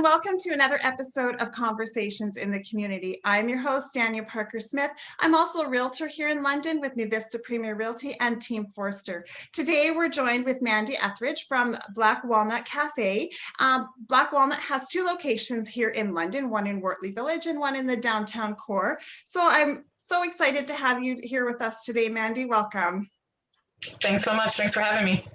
welcome to another episode of Conversations in the Community. I'm your host, Dania Parker-Smith. I'm also a realtor here in London with New Vista Premier Realty and Team Forster. Today, we're joined with Mandy Etheridge from Black Walnut Cafe. Black Walnut has two locations here in London, one in Worley Village and one in the downtown core. So I'm so excited to have you here with us today, Mandy. Welcome. Thanks so much. Thanks for having me.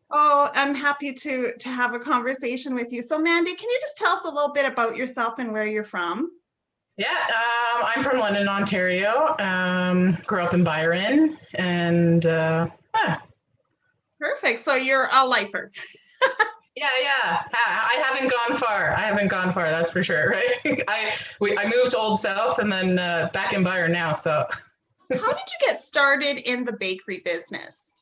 Oh, I'm happy to have a conversation with you. So Mandy, can you just tell us a little bit about yourself and where you're from? Yeah, I'm from London, Ontario. Grew up in Byron, and Perfect. So you're a lifer. Yeah. I haven't gone far. That's for sure, right? I moved to Old South and then back in Byron now. So, how did you get started in the bakery business?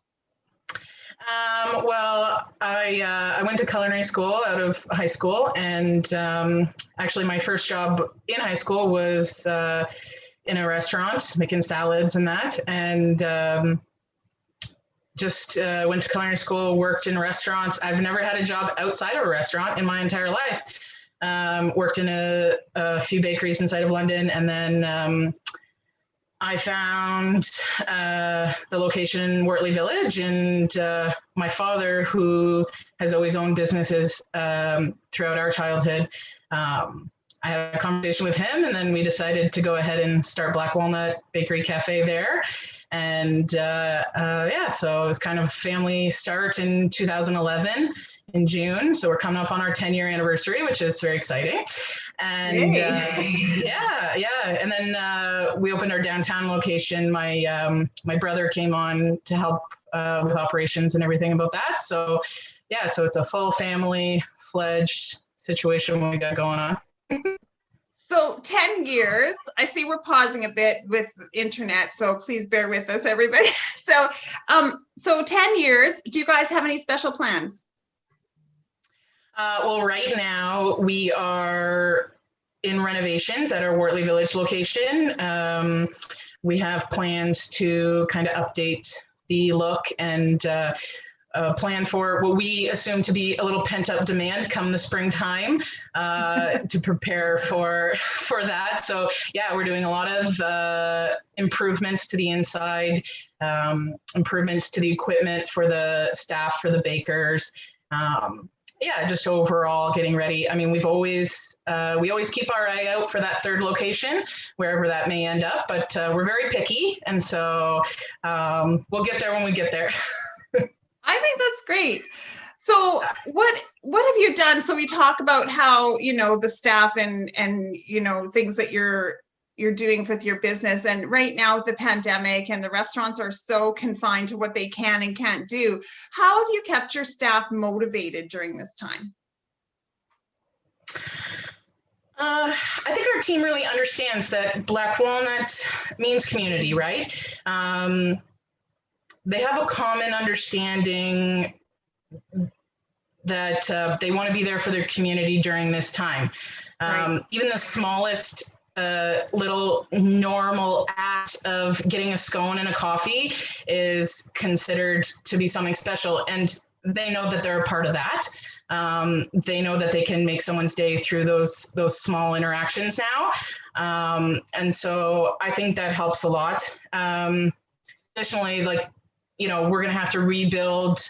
Well, I went to culinary school out of high school, and actually my first job in high school was in a restaurant making salads and that, and just went to culinary school, worked in restaurants. I've never had a job outside of a restaurant in my entire life. Worked in a few bakeries inside of London, and then I found the location in Wartley Village, and my father, who has always owned businesses throughout our childhood, I had a conversation with him, and then we decided to go ahead and start Black Walnut Bakery Cafe there. And so it was kind of family start in 2011 in June. So we're coming up on our 10-year anniversary, which is very exciting. And and then we opened our downtown location. My brother came on to help with operations and everything about that. So so it's a full family fledged situation we got going on. So 10 years, I see we're pausing a bit with internet, so please bear with us, everybody. So 10 years, do you guys have any special plans? Well, right now we are in renovations at our Worley Village location. We have plans to kind of update the look and plan for what we assume to be a little pent-up demand come the springtime to prepare for that. So we're doing a lot of improvements to the inside, improvements to the equipment for the staff, for the bakers. Just overall getting ready. I mean, we always keep our eye out for that third location, wherever that may end up, but we're very picky. And so we'll get there when we get there. I think that's great. So what have you done? So we talk about how, the staff and things that you're doing with your business. And right now with the pandemic and the restaurants are so confined to what they can and can't do, how have you kept your staff motivated during this time? I think our team really understands that Black Walnut means community, right? They have a common understanding that they want to be there for their community during this time. Right. Even the smallest little normal act of getting a scone and a coffee is considered to be something special. And they know that they're a part of that. They know that they can make someone's day through those small interactions now. And so I think that helps a lot. Additionally, we're going to have to rebuild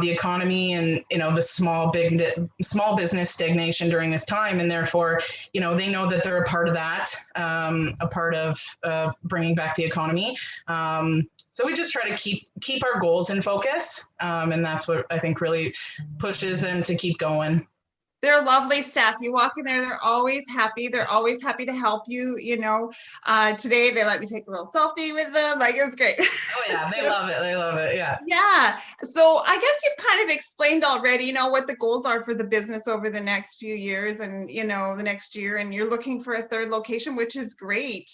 the economy and, the small business stagnation during this time. And therefore, they know that they're a part of that, a part of bringing back the economy. So we just try to keep our goals in focus. And that's what I think really pushes them to keep going. They're lovely staff. You walk in there, they're always happy. They're always happy to help you. Today they let me take a little selfie with them. It was great. Oh yeah, they love it. They love it. Yeah. Yeah. So I guess you've kind of explained already, what the goals are for the business over the next few years and, the next year. And you're looking for a third location, which is great,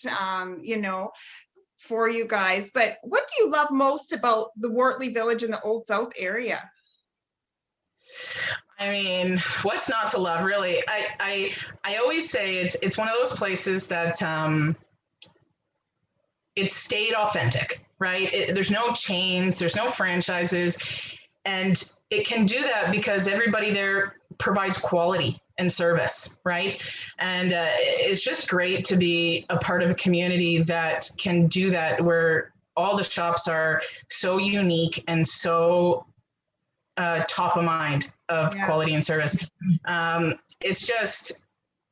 for you guys. But what do you love most about the Wartley Village in the Old South area? I mean, what's not to love, really? I always say it's one of those places that it stayed authentic, right? There's no chains, there's no franchises, and it can do that because everybody there provides quality. and service, right? And it's just great to be a part of a community that can do that, where all the shops are so unique and so top of mind of quality and service. It's just,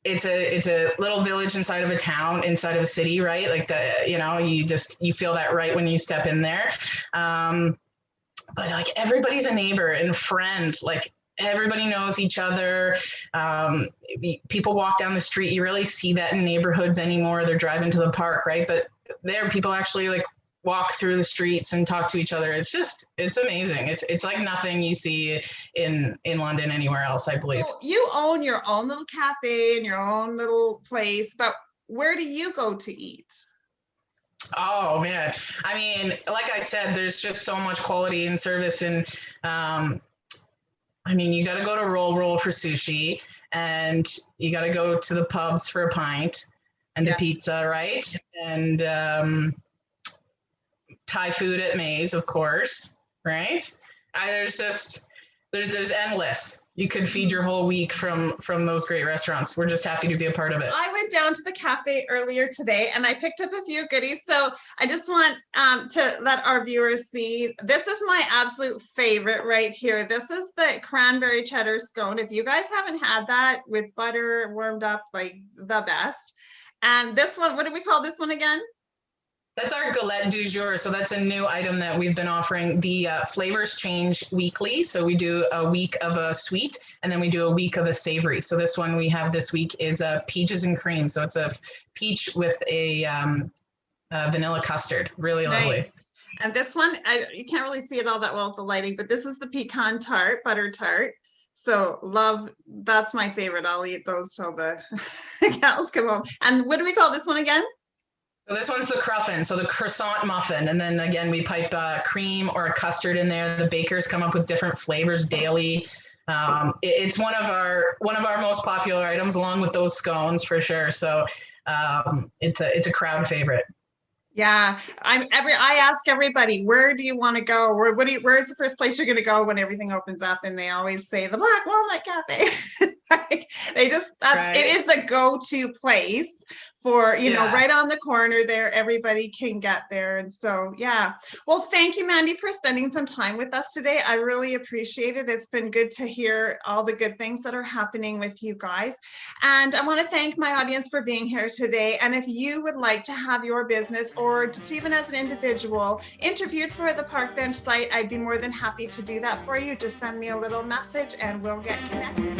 it's a little village inside of a town, inside of a city, right? Like you feel that right when you step in there. But like everybody's a neighbor and friend, like everybody knows each other. People walk down the street. You really see that in neighborhoods anymore. They're driving to the park, right? But there, people actually like walk through the streets and talk to each other. It's amazing. It's like nothing you see in London anywhere else, I believe. So you own your own little cafe and your own little place, but where do you go to eat? Oh man. I mean, like I said, there's just so much quality and service, and I mean, you got to go to Roll for sushi, and you got to go to the pubs for a pint and a pizza, right? And Thai food at Maze, of course, right? There's endless. You could feed your whole week from those great restaurants. We're just happy to be a part of it. I went down to the cafe earlier today and I picked up a few goodies. So I just want to let our viewers see, this is my absolute favorite right here. This is the cranberry cheddar scone. If you guys haven't had that with butter warmed up, like the best. And this one, what do we call this one again? That's our galette du jour. So that's a new item that we've been offering. The flavors change weekly. So we do a week of a sweet, and then we do a week of a savory. So this one we have this week is peaches and cream. So it's a peach with a vanilla custard. Really lovely. Nice. And this one, you can't really see it all that well with the lighting, but this is the pecan tart, butter tart. So that's my favorite. I'll eat those till the cows come home. And what do we call this one again? So this one's the cruffin, so the croissant muffin. And then again, we pipe cream or a custard in there. The bakers come up with different flavors daily. It's one of our most popular items, along with those scones for sure. So it's a crowd favorite. Yeah, I ask everybody, where do you want to go? Where's the first place you're going to go when everything opens up? And they always say the Black Walnut Cafe. Like, it is the go-to place for, right on the corner there. Everybody can get there. And so, yeah. Well, thank you, Mandy, for spending some time with us today. I really appreciate it. It's been good to hear all the good things that are happening with you guys. And I want to thank my audience for being here today. And if you would like to have your business, or just even as an individual, interviewed for the Park Bench site, I'd be more than happy to do that for you. Just send me a little message and we'll get connected.